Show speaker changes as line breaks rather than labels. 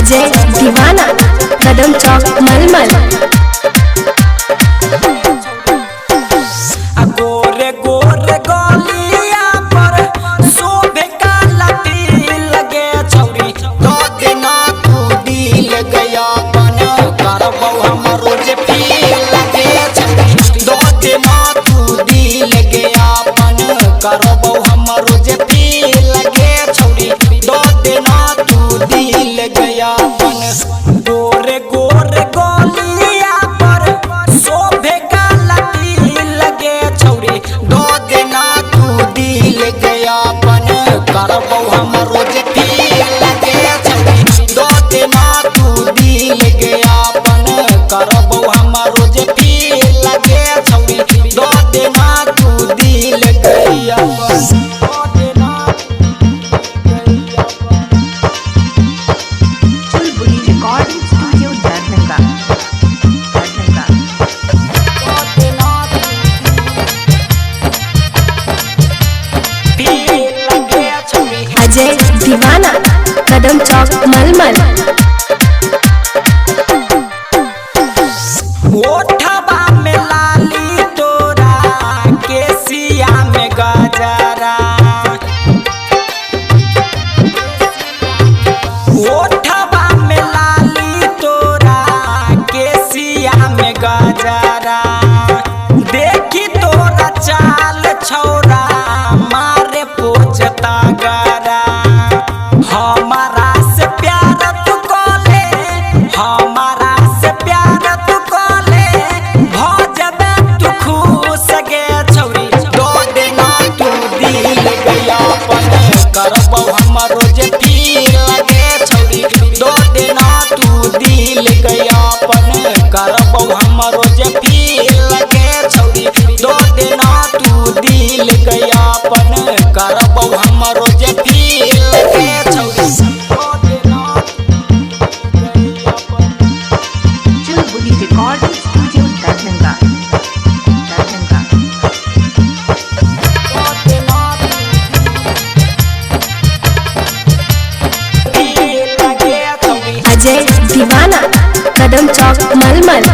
अजय दीवाना कदम चौक मलमल।
गोरे गोरे गलिया पर शोभे काला तिल गे छौरी दो दिना तू दिल गया बन करबौ हमरो जे पील गे छौरी दो दिना तू दिल गया बन करबौ हमरो जे पील गे छौरी दो दिना तू दिल गया बन। गोरे गोरे गलिया पर शोभे काला तिल गे छौरी दो दिना तू दिल गया बन करबौ हमरो जे पील गे छौरी दो दिना तू दिल गया बन करबौ हमरो जे पील गे छौरी दो दिना तू दिल गया बन।
अजय दीवाना कदम चौक मलमल।
ओठवा में लाली तोरा केसिया में गजरा ओठवा में लाली तोरा केसिया में गजरा देखी तोरा चाल छौरा मारे पोछता गरा हमारा से प्यार तू कोले हमारा से प्यार तू कोले भजबे तू खुश गे छौरी दो दिना तू दिल गया पन करबौ हमरो जे पील गे छौरी दो दिना तू दिल गया पन करबौ हमरो जे पील गे छौरी दो दिना तू दिल गया पन करबौ हमरो जे पील गे छौरी दो दिना
चुलबुली रिकॉर्डिंग स्टूडियो दरभंगा।
अजय दीवाना कदम चौक मलमल।